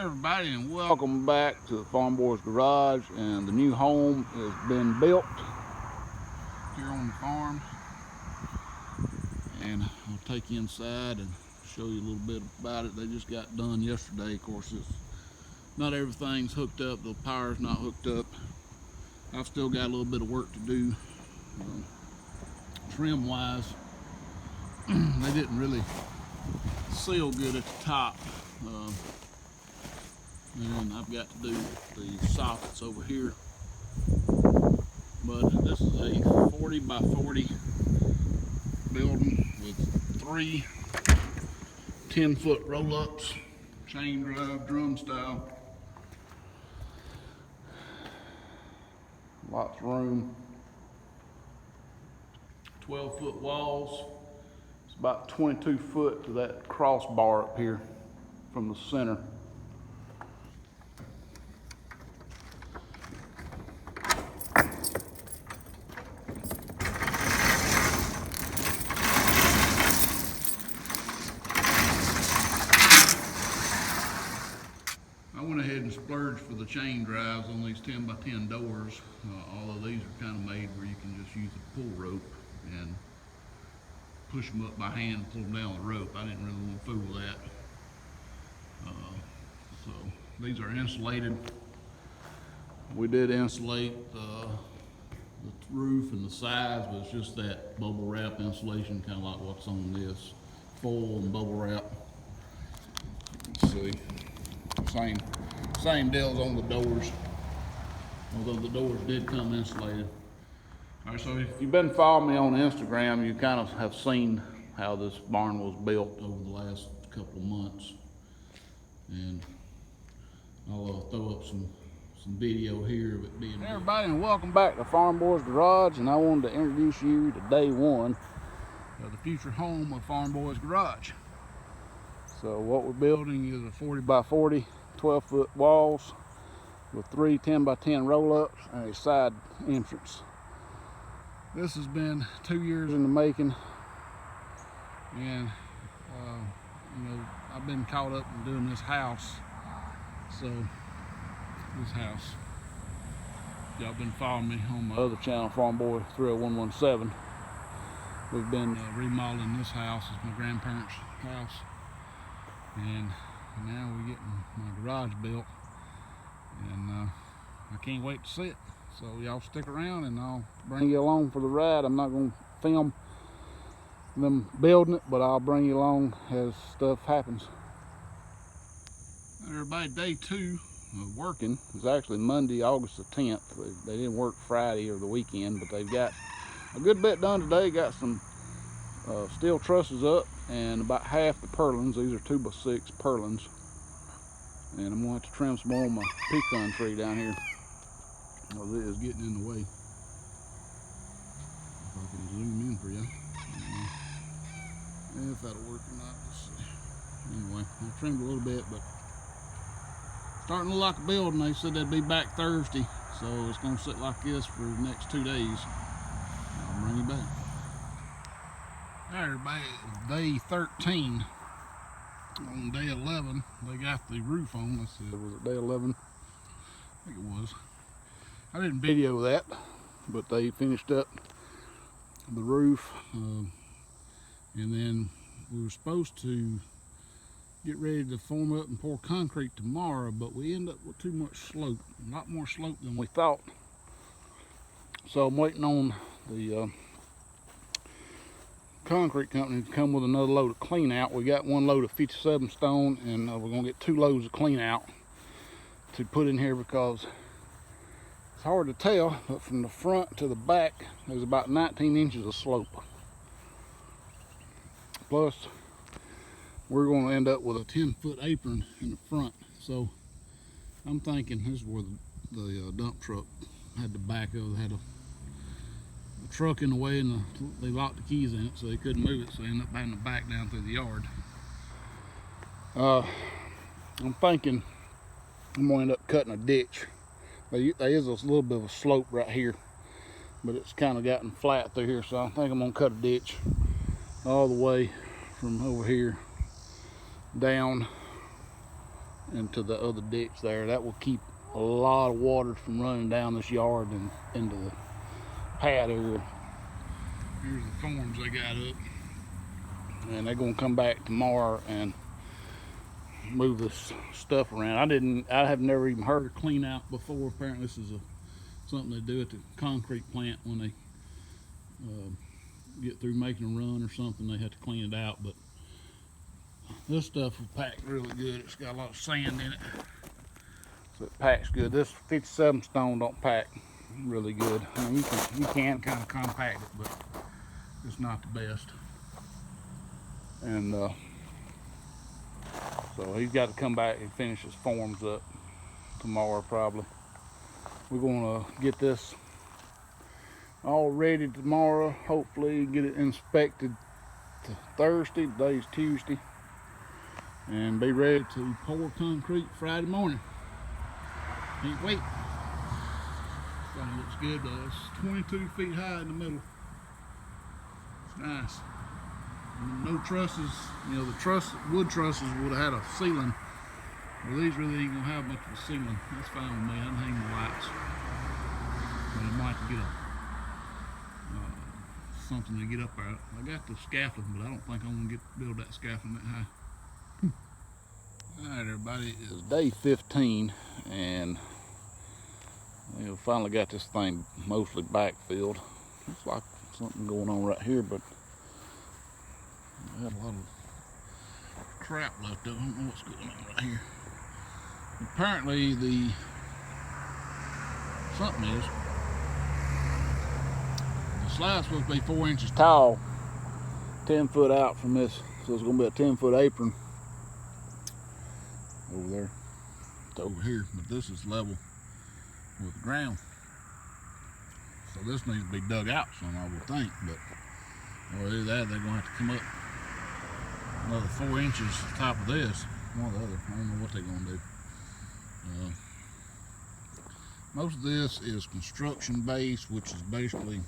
Everybody, and welcome back to the Farmboy's garage. And the new home has been built here on the farm, and I'll take you inside and show you a little bit about it. They just got done yesterday. Of course, not everything's hooked up. The power's not hooked up. I've still got a little bit of work to do trim wise. They didn't really seal good at the top. And I've got to do the sockets over here. But this is a 40 by 40 building with 3 10-foot roll-ups, chain drive, drum style. Lots of room. 12-foot walls. It's about 22 foot to that crossbar up here from the center. I went ahead and splurged for the chain drives on these 10 by 10 doors. All of these are kind of made where you can just use a pull rope and push them up by hand and pull them down the rope. I didn't really want to fool with that. So these are insulated. We did insulate the roof and the sides, but it's just that bubble wrap insulation, kind of like what's on this. Foil and bubble wrap. Let's see. Same deals on the doors, although the doors did come insulated. All right, so if you've been following me on Instagram, you kind of have seen how this barn was built over the last couple of months. And I'll throw up some video here of it being built. Hey everybody, and welcome back to Farmboy's Garage. And I wanted to introduce you to day one of the future home of Farmboy's Garage. So what we're building is a 40 by 40 12-foot walls with 3 10 by 10 roll-ups and a side entrance. This has been 2 years in the making, and you know, I've been caught up in doing this house. So this house, y'all been following me on my other channel, Farmboy 30117. We've been remodeling this house. It's my grandparents' house, and now we're getting my garage built, and I can't wait to see it. So y'all stick around and I'll bring you along for the ride. I'm not going to film them building it, but I'll bring you along as stuff happens. Everybody, day 2 of working is actually Monday, August the 10th. They didn't work Friday or the weekend, but they've got a good bit done today. Got some steel trusses up and about half the purlins. These are 2x6 purlins, and I'm going to have to trim some more on my pecan tree down here. Well, it is getting in the way. If I can zoom in for you. If that'll work or not, let's see. Anyway, I trimmed a little bit, but starting to look like a building. They said they'd be back Thursday, so it's going to sit like this for the next 2 days. I'll bring you back. All right, everybody, day 13. On day 11, they got the roof on. Let's see, was it day 11? I think it was. I didn't video that, but they finished up the roof, and then we were supposed to get ready to form up and pour concrete tomorrow, but we ended up with too much slope, a lot more slope than we thought. So I'm waiting on the concrete company to come with another load of clean out. We got 1 load of 57 stone, and we're gonna get 2 loads of clean out to put in here, because it's hard to tell, but from the front to the back there's about 19 inches of slope. Plus we're going to end up with a 10-foot apron in the front. So I'm thinking this is where the dump truck had to back up. They had the truck in the way, and they locked the keys in it, so they couldn't move it, so they ended up having to back down through the yard. I'm thinking I'm going to end up cutting a ditch. There is a little bit of a slope right here, but it's kind of gotten flat through here, so I think I'm going to cut a ditch all the way from over here down into the other ditch there. That will keep a lot of water from running down this yard and into the pad over. Here's the forms they got up, and they're gonna come back tomorrow and move this stuff around. I have never even heard of clean out before. Apparently this is something they do at the concrete plant when they get through making a run or something. They have to clean it out, but this stuff will pack really good. It's got a lot of sand in it, so it packs good. This 57 stone don't pack really good. I mean, you can kind of compact it, but it's not the best. And so he's got to come back and finish his forms up tomorrow probably. We're gonna get this all ready tomorrow, hopefully get it inspected to Thursday. Today's Tuesday, and be ready to pour concrete Friday morning. Can't wait. Thing looks good though. It's 22 feet high in the middle. It's nice. No trusses, you know, the wood trusses would have had a ceiling. Well, these really ain't gonna have much of a ceiling. That's fine with me. I can hang the lights. But I might get something to get up there. I got the scaffolding, but I don't think I'm gonna build that scaffolding that high. Alright everybody, it's day 15 and finally got this thing mostly backfilled. Looks like something going on right here, but I had a lot of crap left over. I don't know what's going on right here. Apparently something is. The slide's supposed to be 4 inches tall, 10 foot out from this, so it's gonna be a 10-foot apron over there to over here, but this is level with the ground. So this needs to be dug out some, I would think, but or either that, they're gonna have to come up another 4 inches top of this, one or the other. I don't know what they're gonna do. Most of this is construction base, which is basically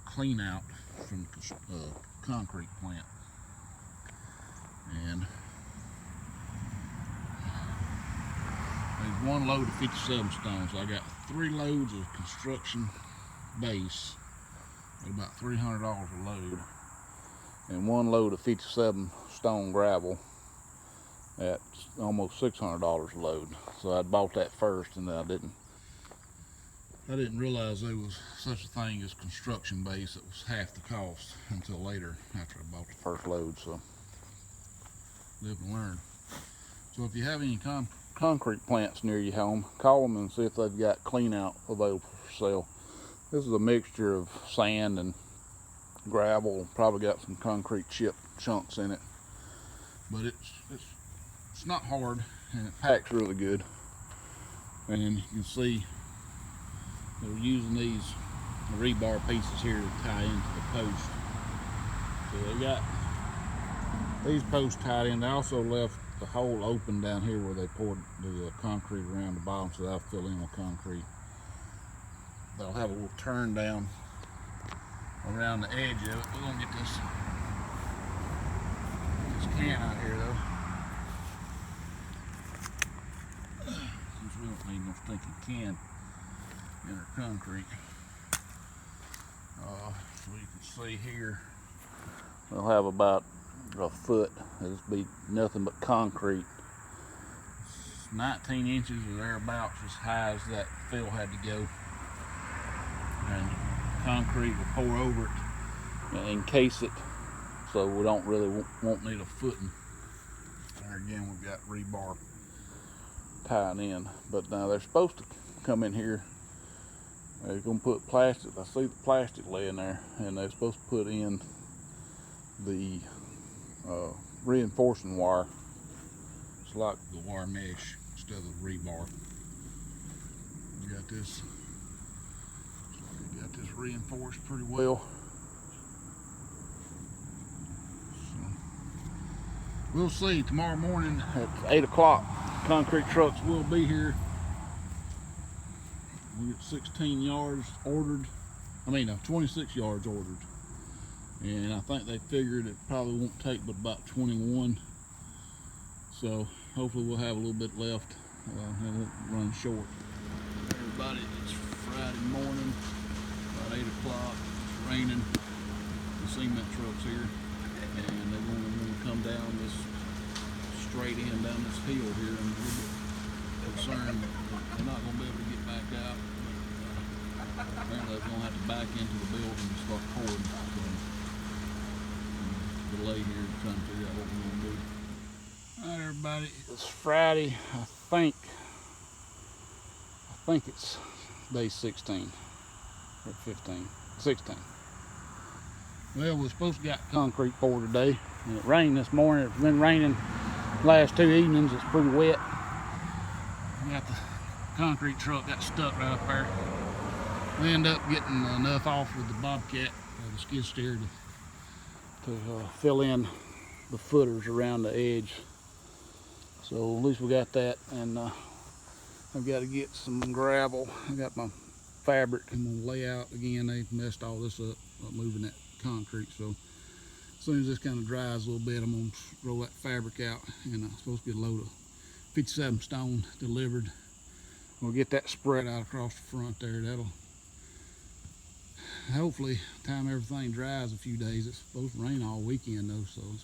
clean out from the concrete plant. And there's one load of 57 stones. So I got 3 loads of construction base at about $300 a load, and 1 load of 57 stone gravel at almost $600 a load. So I bought that first, and then I didn't realize there was such a thing as construction base that was half the cost until later after I bought the first load. So live and learn. So if you have any concrete plants near your home, call them and see if they've got clean out available for sale. This is a mixture of sand and gravel, probably got some concrete chip chunks in it, but it's not hard and it packs really good. And you can see they're using these rebar pieces here to tie into the post. So they got these posts tied in. They also left the hole open down here where they poured the concrete around the bottom, so that'll fill in with concrete. They'll have a little turn down around the edge of it. We're gonna get this can out here though, since we don't need no stinking can in our concrete. So you can see here, they'll have about a foot. It'll be nothing but concrete. It's 19 inches or thereabouts as high as that fill had to go. And concrete will pour over it and encase it, so we don't really won't need a footing. There again, we've got rebar tying in, but now they're supposed to come in here. They're gonna put plastic. I see the plastic laying there, and they're supposed to put in the reinforcing wire. It's like the wire mesh instead of the rebar. We got this. Got this reinforced pretty well. So we'll see tomorrow morning at 8 o'clock. Concrete trucks will be here. We got 16 yards ordered. 26 yards ordered. And I think they figured it probably won't take but about 21. So hopefully we'll have a little bit left. It won't run short. Everybody, it's Friday morning, about 8 o'clock. It's raining. The cement truck's here, and they're going to come down this straight in down this hill here, and we're a little bit concerned they're not going to be able to get back out. But apparently they're going to have to back into the building and start pouring. So, delay here trying to figure out what we're going to do. Alright, everybody, it's Friday. I think it's day 16 or 15, 16. Well, we're supposed to get concrete poured today, and it rained this morning. It's been raining the last 2 evenings. It's pretty wet. Got the concrete truck got stuck right up there. We ended up getting enough off with the bobcat or the skid steer to fill in the footers around the edge. So at least we got that, and I've got to get some gravel. I got my fabric I'm gonna lay out again. They messed all this up moving that concrete, so as soon as this kind of dries a little bit, I'm gonna roll that fabric out, and I'm supposed to get a load of 57 stone delivered. We'll get that spread out across the front there. That'll hopefully time everything dries a few days. It's supposed to rain all weekend though, so it's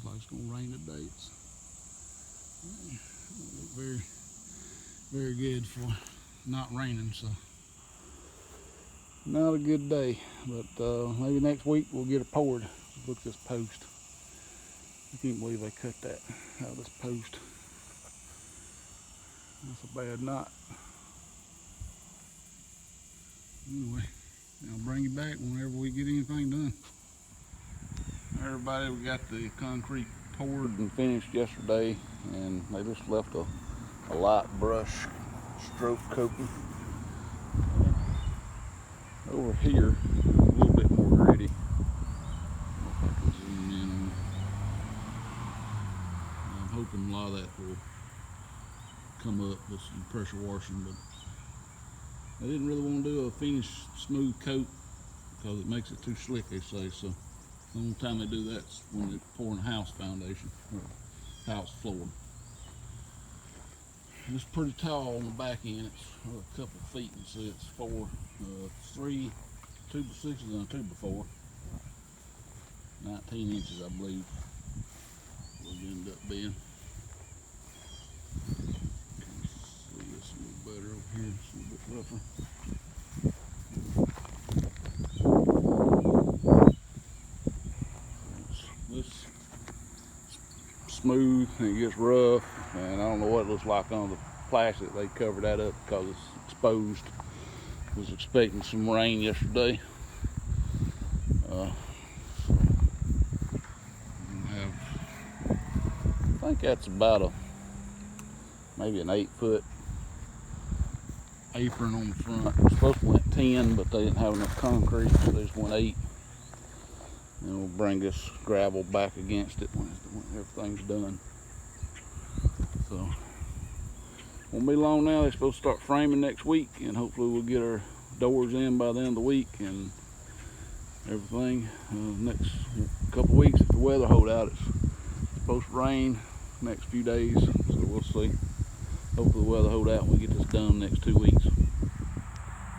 like it's gonna rain today. It's very, very good for not raining, so not a good day. But maybe next week we'll get it poured. Look at this post. I can't believe they cut that out of this post. That's a bad knot. Anyway, I'll bring you back whenever we get anything done. Everybody, we got the concrete poured and finished yesterday, and they just left a light brush stroke coating. Over here, a little bit more gritty. If I can zoom in on it. I'm hoping a lot of that will come up with some pressure washing, but I didn't really want to do a finished smooth coat because it makes it too slick, they say. So the only time they do that's when they're pouring a house foundation or house floor. It's pretty tall on the back end. It's a couple of feet. You see, it's 3 2x6s and a 2x4. 19 inches, I believe, will end up being. See this a little better over here. It's a little bit rougher. This smooth and it gets rough, and I don't know what it looks like on the plastic. They covered that up because it's exposed. Was expecting some rain yesterday. I think that's about maybe an 8-foot apron on the front. It was supposed to went 10, but they didn't have enough concrete, so they just went 8. And we'll bring this gravel back against it when everything's done. So won't be long now. They're supposed to start framing next week, and hopefully we'll get our doors in by the end of the week and everything. Next couple weeks, if the weather hold out, it's supposed to rain next few days, so we'll see. Hopefully the weather hold out and we get this done next 2 weeks.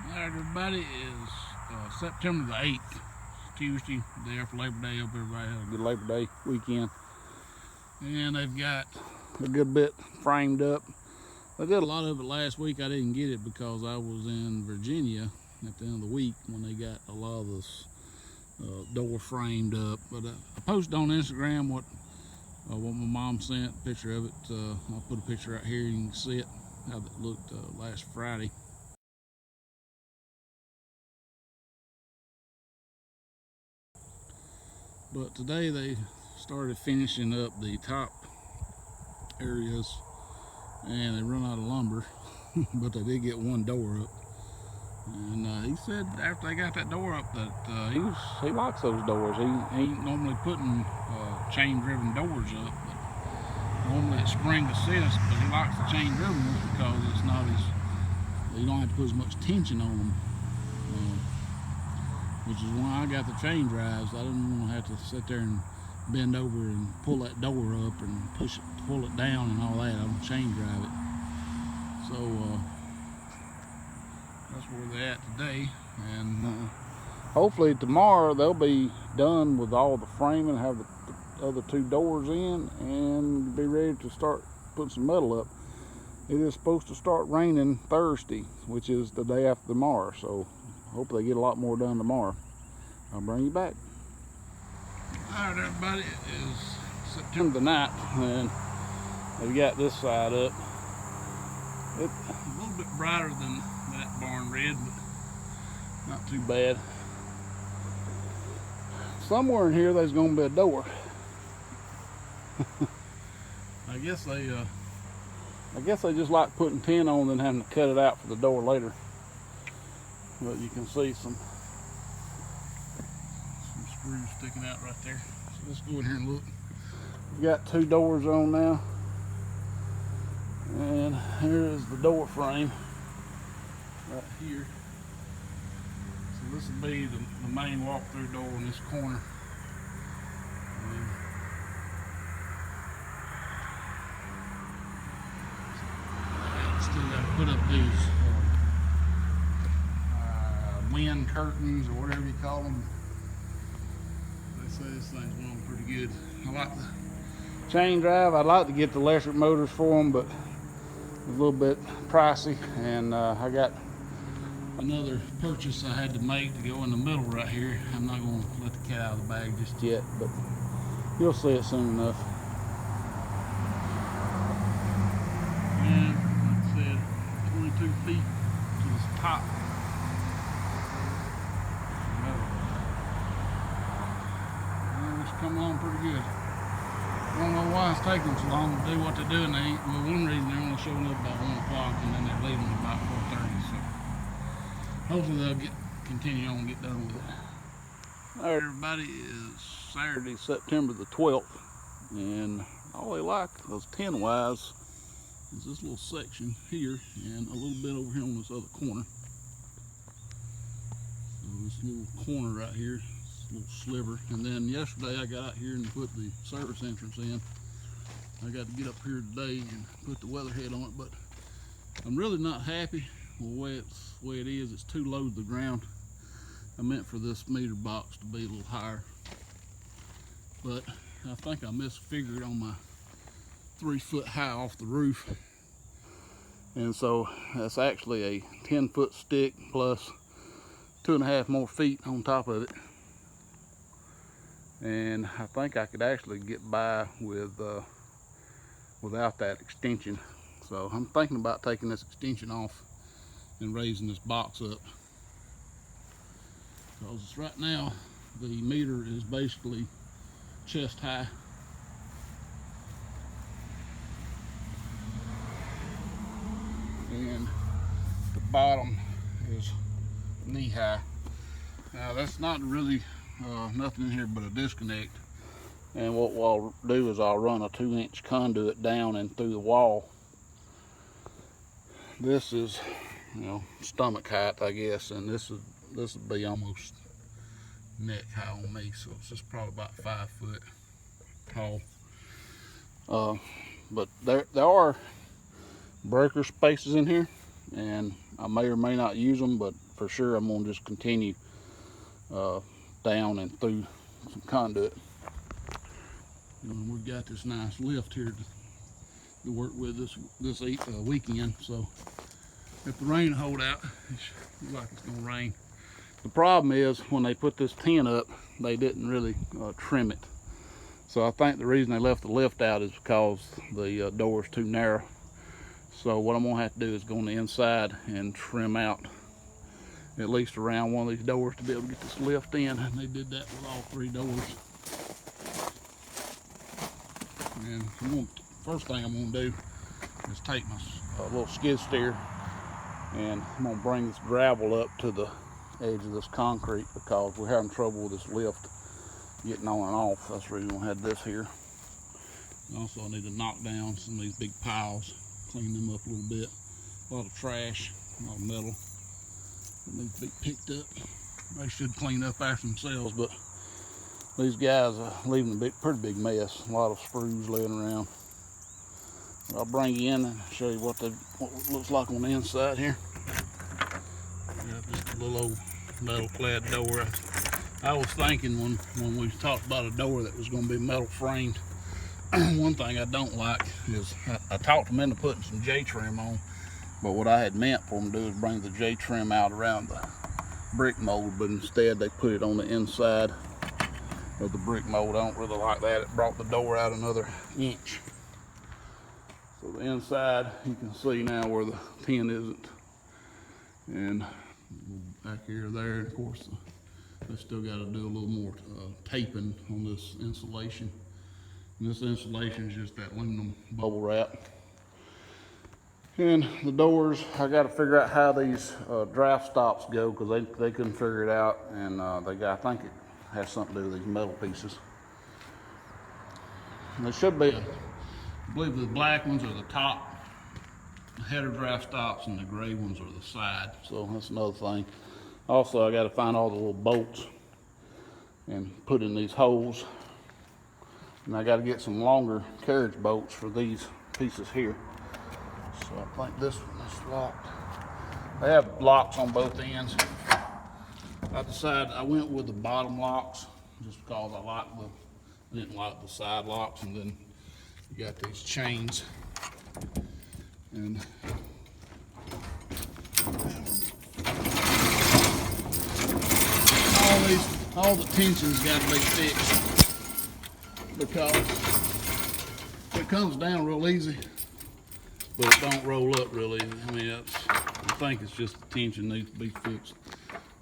Alright, everybody, is September the 8th. It's Tuesday, day after Labor Day. Hope everybody had a good Labor Day weekend. And they've got a good bit framed up. I did a lot of it last week. I didn't get it because I was in Virginia at the end of the week when they got a lot of this door framed up. But I posted on Instagram what my mom sent, a picture of it. I'll put a picture right here. You can see it, how it looked last Friday. But today they started finishing up the top areas, and they run out of lumber, but they did get one door up. And he said after they got that door up that he likes those doors. He ain't normally putting chain-driven doors up, but normally it's spring assist, but he likes the chain-driven ones because it's not as, you don't have to put as much tension on them. Which is why I got the chain drives. I didn't want to have to sit there and bend over and pull that door up and push it pull it down and all that. I'm chain drive it. So that's where they're at today, and hopefully tomorrow they'll be done with all the framing, have the other two doors in, and be ready to start putting some metal up. It is supposed to start raining Thursday, which is the day after tomorrow, so hopefully they get a lot more done tomorrow. I'll bring you back. Alright everybody, it is September the 9th, and we got this side up. It's a little bit brighter than that barn red, but not too bad. Somewhere in here there's gonna be a door. I guess they just like putting tin on and having to cut it out for the door later. But you can see some screws sticking out right there. So let's go in here and look. We've got two doors on now. And here is the door frame right here. So this will be the main walk-through door in this corner. And still got to put up these wind curtains or whatever you call them. They say this thing's going pretty good. I like the chain drive. I'd like to get the electric motors for them, but a little bit pricey, and I got another purchase I had to make to go in the middle right here. I'm not going to let the cat out of the bag just yet, but you'll see it soon enough. And like I said, 22 feet to this top. It's coming along pretty good. I don't know why it's taking so long to do what they're doing. Well, one reason they're only showing up about 1 o'clock, and then they're leaving about 4:30. So hopefully they'll continue on and get done with it. All right, everybody, is Saturday, September the 12th, and all they like is tin-wise is this little section here and a little bit over here on this other corner. So this little corner right here. Little sliver, and then yesterday I got out here and put the service entrance in. I got to get up here today and put the weatherhead on it, but I'm really not happy with the way it is. It's too low to the ground. I meant for this meter box to be a little higher, but I think I misfigured on my 3 foot high off the roof, and so that's actually a 10-foot stick plus 2.5 more feet on top of it. And I think I could actually get by with without that extension. So I'm thinking about taking this extension off and raising this box up, because right now the meter is basically chest high. And the bottom is knee high. Now that's not really nothing in here but a disconnect, and what I'll do is I'll run a 2-inch conduit down and through the wall. This is, you know, stomach height, I guess, and this would be almost neck high on me, so it's just probably about 5 foot tall. But there are breaker spaces in here, and I may or may not use them, but for sure I'm gonna just continue down and through some conduit. And we've got this nice lift here to work with this weekend, so if the rain hold out, it looks like it's gonna rain. The problem is when they put this tin up, they didn't really trim it. So I think the reason they left the lift out is because the door is too narrow. So what I'm gonna have to do is go on the inside and trim out at least around one of these doors to be able to get this lift in, and they did that with all 3 doors. And first thing I'm gonna do is take my little skid steer, and I'm gonna bring this gravel up to the edge of this concrete, because we're having trouble with this lift getting on and off. That's the reason I had this here. And also I need to knock down some of these big piles, clean them up a little bit. A lot of trash, a lot of metal that needs to be picked up. They should clean up after themselves, but these guys are leaving a pretty big mess. A lot of screws laying around. I'll bring you in and show you what it looks like on the inside here. Got just a little old metal clad door. I was thinking when we talked about a door that was going to be metal framed, one thing I don't like is I talked them into putting some J-trim on, but what I had meant for them to do is bring the J-trim out around the brick mold, but instead they put it on the inside of the brick mold. I don't really like that. It brought the door out another inch. So the inside, you can see now where the pin isn't, and back here there, of course, they still got to do a little more taping on this insulation. And this insulation is just that aluminum bubble wrap. And the doors, I got to figure out how these draft stops go, because they couldn't figure it out, and I think it has something to do with these metal pieces. And there should be, I believe the black ones are the top header draft stops, and the gray ones are the side. So that's another thing. Also, I got to find all the little bolts and put in these holes. And I got to get some longer carriage bolts for these pieces here. So I think this one is locked. They have locks on both ends. I decided I went with the bottom locks just because I didn't like the side locks. And then you got these chains. And all the tensions got to be fixed, because it comes down real easy, but it don't roll up real easy. I mean, I think it's just the tension needs to be fixed.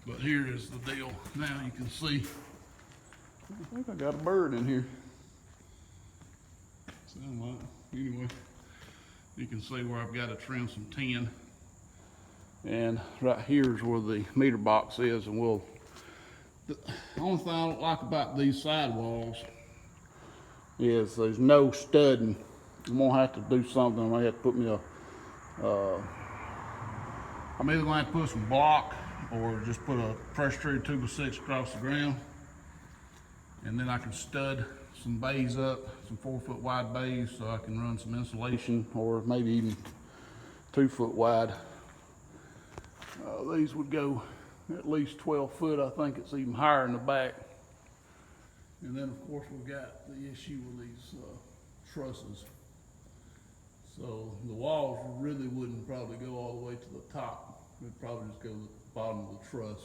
But here is the deal. Now you can see, I think I got a bird in here. Sound like, anyway, you can see where I've got to trim some tin. And right here is where the meter box is, and the only thing I don't like about these sidewalls is there's no studding. I'm gonna have to do something. I may have to put me I'm either going to have to put some block or just put a pressure treated 2x6 across the ground, and then I can stud some bays up, some 4-foot wide bays, so I can run some insulation, or maybe even 2-foot wide. These would go at least 12 foot. I think it's even higher in the back. And then of course we've got the issue with these trusses. So the walls really wouldn't probably go all the way to the top. They'd probably just go to the bottom of the truss.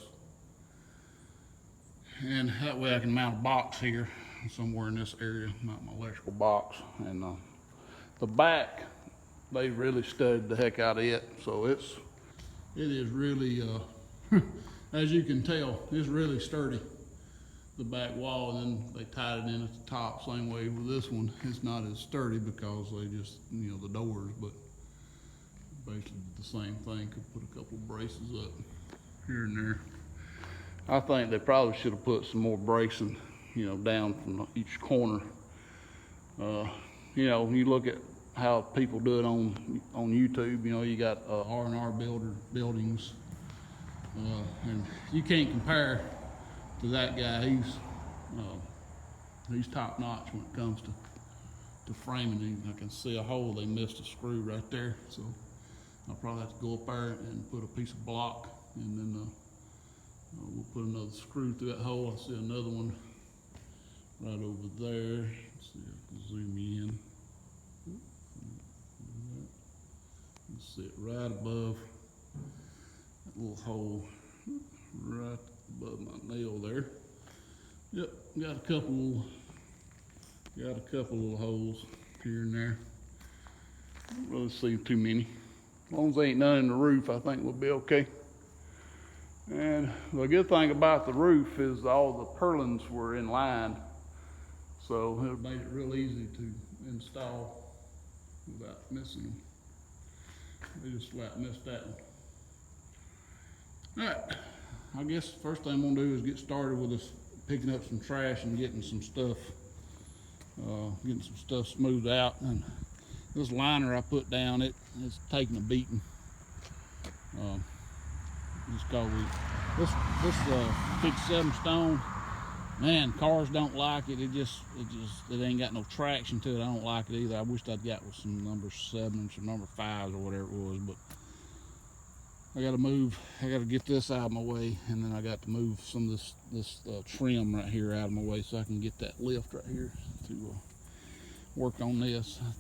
And that way I can mount a box here somewhere in this area, mount my electrical box. And the back, they really studied the heck out of it. So it is really, as you can tell, it's really sturdy, the back wall, and then they tied it in at the top. Same way with this one, it's not as sturdy because they just, the doors, but basically the same thing. Could put a couple braces up here and there. I think they probably should have put some more bracing, down from each corner. You look at how people do it on YouTube. You got R&R buildings, and you can't compare to that guy. He's top notch when it comes to framing. I can see a hole. They missed a screw right there, so I'll probably have to go up there and put a piece of block, and then we'll put another screw through that hole. I see another one right over there. Let's see if I can zoom in. See it right above that little hole, right above my nail there. Yep, got a couple little holes here and there. Don't really see too many. As long as there ain't none in the roof, I think we'll be okay. And the good thing about the roof is all the purlins were in line, so it made it real easy to install without missing them. They just flat missed that one. All right, I guess the first thing I'm gonna do is get started with us picking up some trash and getting some stuff smoothed out. And this liner I put down, it's taking a beating. Just cause this 57 stone, Man, cars don't like it. It ain't got no traction to it. I don't like it either. I wished I'd got with some number 7, some number 5s or whatever it was, but I gotta move. I gotta get this out of my way, and then I got to move some of this trim right here out of my way so I can get that lift right here to work on this. I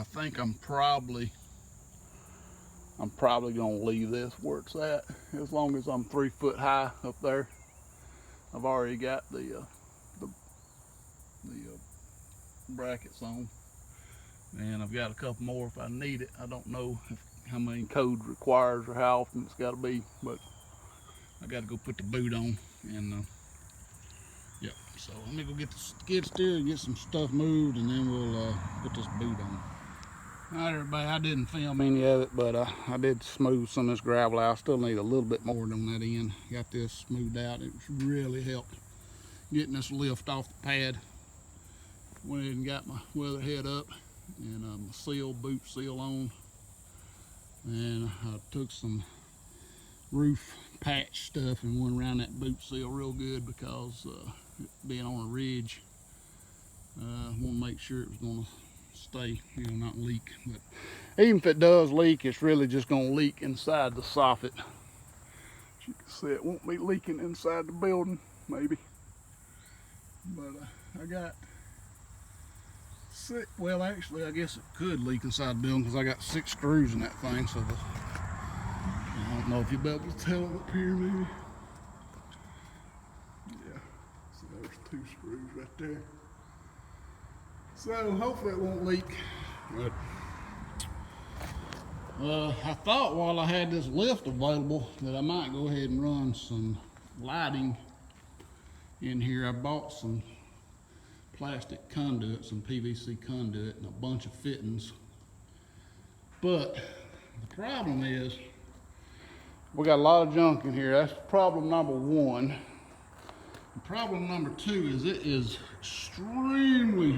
think I'm probably gonna leave this where it's at, as long as I'm 3 foot high up there. I've already got the brackets on, and I've got a couple more if I need it. I don't know how many code requires or how often it's got to be, but I got to go put the boot on, and yep. So let me go get the skid steer and get some stuff moved, and then we'll put this boot on. All right, everybody, I didn't film any of it, but I did smooth some of this gravel out. I still need a little bit more on that end. Got this smoothed out. It's really helped getting this lift off the pad. Went ahead and got my weather head up and my boot seal on. And I took some roof patch stuff and went around that boot seal real good, because being on a ridge, I want to make sure it was going to stay, not leak. But even if it does leak, it's really just going to leak inside the soffit. As you can see, it won't be leaking inside the building, maybe. But I got 6, well, actually, I guess it could leak inside the building, because I got 6 screws in that thing. So I don't know if you'll be able to tell it up here, maybe. Yeah, so there's 2 screws right there. So hopefully it won't leak. But I thought while I had this lift available that I might go ahead and run some lighting in here. I bought some plastic conduit, some PVC conduit, and a bunch of fittings. But the problem is, we got a lot of junk in here. That's problem number 1. Problem number 2 is it is extremely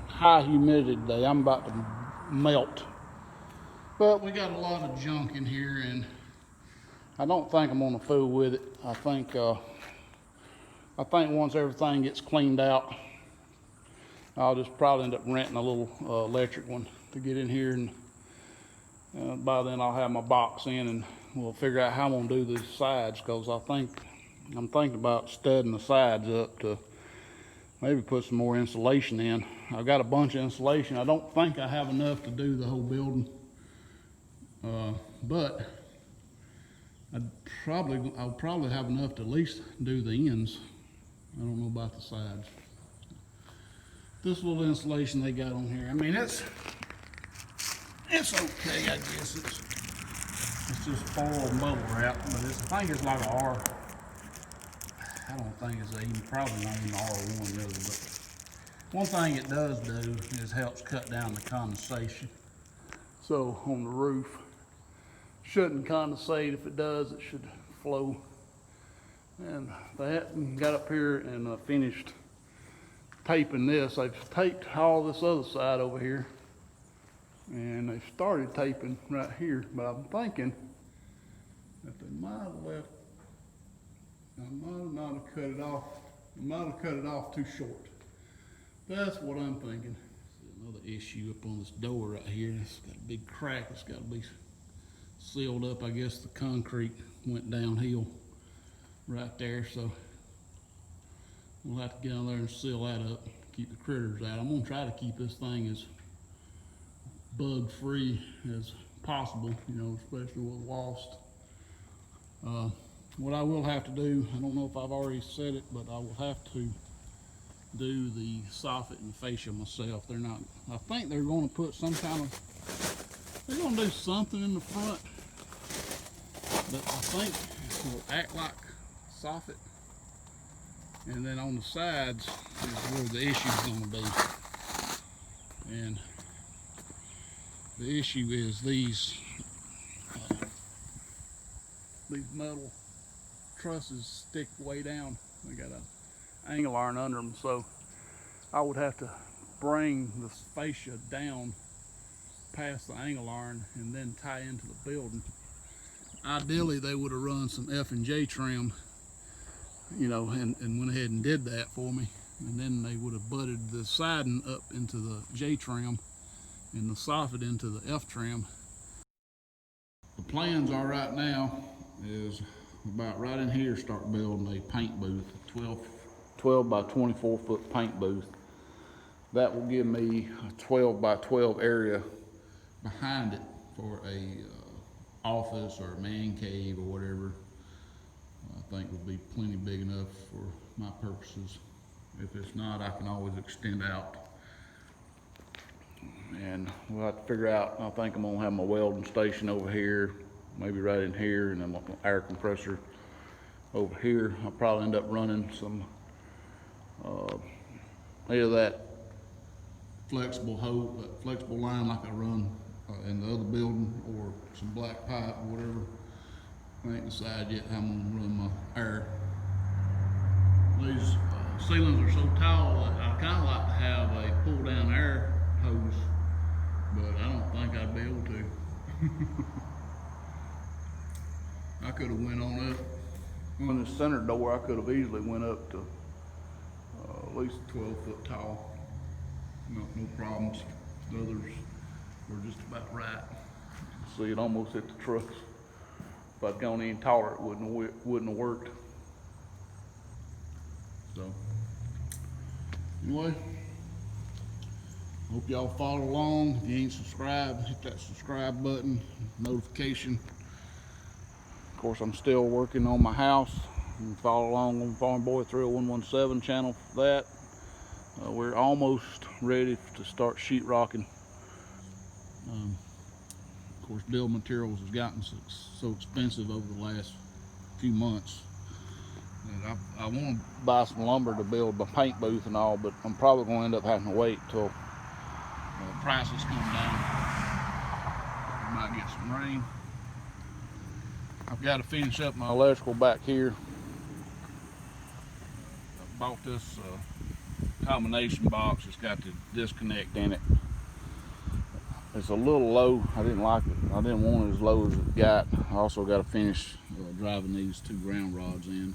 high humidity today. I'm about to melt. But we got a lot of junk in here, and I don't think I'm gonna fool with it. I think once everything gets cleaned out, I'll just probably end up renting a little electric one to get in here, and by then I'll have my box in, and we'll figure out how I'm gonna do these sides, because I'm thinking about studding the sides up to maybe put some more insulation in. I've got a bunch of insulation. I don't think I have enough to do the whole building, but I'll probably have enough to at least do the ends. I don't know about the sides. This little insulation they got on here, I mean, it's okay, I guess. It's just foil bubble wrap, but I think it's like a R. I don't think it's even, probably not even R1 really, but one thing it does do is helps cut down the condensation. So on the roof, shouldn't condensate. If it does, it should flow. And they hadn't got up here and finished taping this. They've taped all this other side over here, and they started taping right here, but I'm thinking that they might have left, I might not have cut it off. I might have cut it off too short. That's what I'm thinking. Another issue up on this door right here. It's got a big crack. It's got to be sealed up. I guess the concrete went downhill right there, so we'll have to get on there and seal that up, keep the critters out. I'm gonna try to keep this thing as bug free as possible, especially with wasps. What I will have to do, I don't know if I've already said it, but I will have to do the soffit and fascia myself. I think they're going to put some kind of, they're going to do something in the front, but I think it will act like soffit. And then on the sides is where the issue is going to be. And the issue is these metal trusses stick way down. They got an angle iron under them, so I would have to bring the fascia down past the angle iron and then tie into the building. Ideally, they would have run some F&J trim, you know, and went ahead and did that for me. And then they would have butted the siding up into the J trim and the soffit into the F trim. The plans are right now is about right in here start building a paint booth, 12 by 24 foot paint booth. That will give me a 12 by 12 area behind it for a office or a man cave or whatever. I think would be plenty big enough for my purposes. If it's not, I can always extend out. And we'll have to figure out, I think I'm gonna have my welding station over here, maybe right in here, and then my air compressor over here. I'll probably end up running some, either that flexible line like I run in the other building, or some black pipe or whatever. I ain't decided yet how I'm gonna run my air. These ceilings are so tall that I kind of like to have a pull down air hose, but I don't think I'd be able to. I could have went on up on the center door. I could have easily went up to at least 12 foot tall. No problems. The others were just about right. See, it almost hit the trucks. If I'd gone any taller, it wouldn't have worked. So, anyway, hope y'all follow along. If you ain't subscribed, hit that subscribe button, notification. Of course, I'm still working on my house. You can follow along on Farmboy 30117 channel for that. We're almost ready to start sheetrocking. Of course, building materials has gotten so expensive over the last few months. And I want to buy some lumber to build my paint booth and all, but I'm probably going to end up having to wait till prices come down. We might get some rain. I've got to finish up my electrical back here. I bought this combination box. It's got the disconnect in it. It's a little low. I didn't like it. I didn't want it as low as it got. I also got to finish driving these two ground rods in.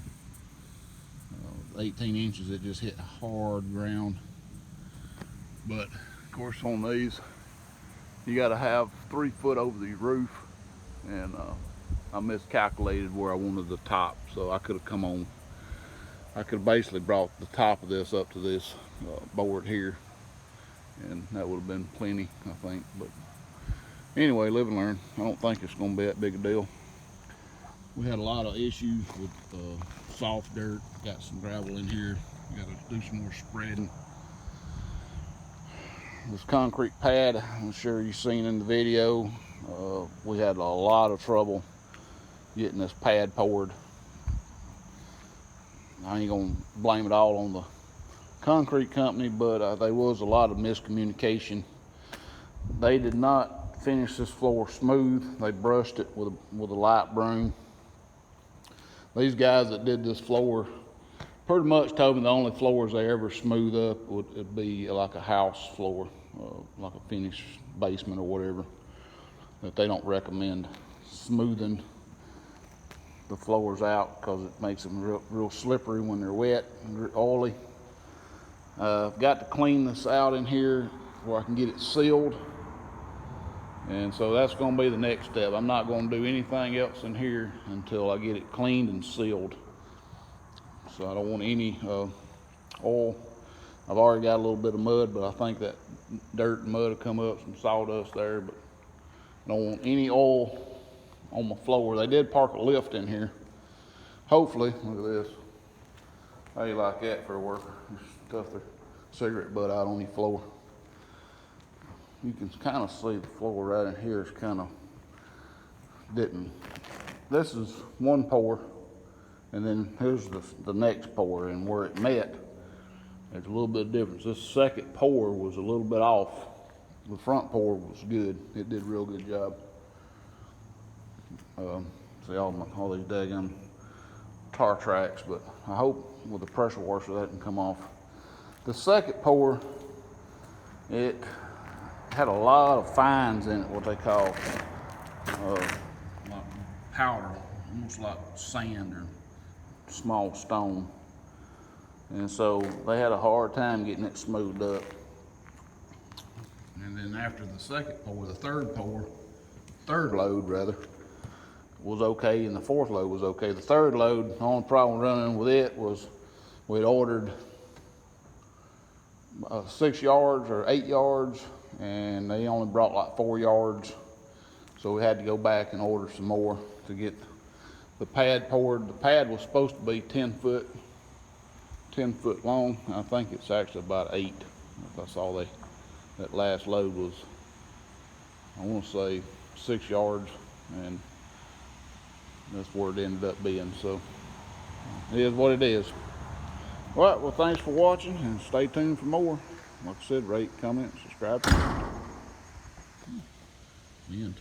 18 inches, it just hit hard ground. But of course on these, you got to have 3 foot over the roof, and I miscalculated where I wanted the top, so I could have basically brought the top of this up to this board here, and that would have been plenty, I think. But anyway, live and learn. I don't think it's going to be that big a deal. We had a lot of issues with soft dirt. Got some gravel in here. Got to do some more spreading. This concrete pad, I'm sure you've seen in the video, we had a lot of trouble getting this pad poured. I ain't gonna blame it all on the concrete company, but there was a lot of miscommunication. They did not finish this floor smooth. They brushed it with a light broom. These guys that did this floor pretty much told me the only floors they ever smooth up would be like a house floor, like a finished basement or whatever. That they don't recommend smoothing the floors out because it makes them real slippery when they're wet and oily. I've got to clean this out in here where I can get it sealed. And so that's going to be the next step. I'm not going to do anything else in here until I get it cleaned and sealed. So I don't want any oil. I've already got a little bit of mud, but I think that dirt and mud will come up, some sawdust there, but I don't want any oil on my floor. They did park a lift in here. Hopefully, look at this. How you like that for a worker? Just stuff their cigarette butt out on your floor. You can kind of see the floor right in here is kind of didn't. This is one pour, and then here's the next pour, and where it met, there's a little bit of difference. This second pour was a little bit off. The front pour was good. It did a real good job. See all these daggum tar tracks, but I hope with the pressure washer that can come off. The second pour, it had a lot of fines in it, what they call like powder, almost like sand or small stone. And so they had a hard time getting it smoothed up. And then after the second pour, the third load rather, was okay, and the fourth load was okay. The third load, the only problem running with it was we'd ordered 6 yards or 8 yards, and they only brought like 4 yards. So we had to go back and order some more to get the pad poured. The pad was supposed to be 10 foot long. I think it's actually about 8. That's all that last load was, I want to say 6 yards, and that's where it ended up being. So it is what it is. All right, well, thanks for watching, and stay tuned for more. Like I said, rate, comment, subscribe. The end.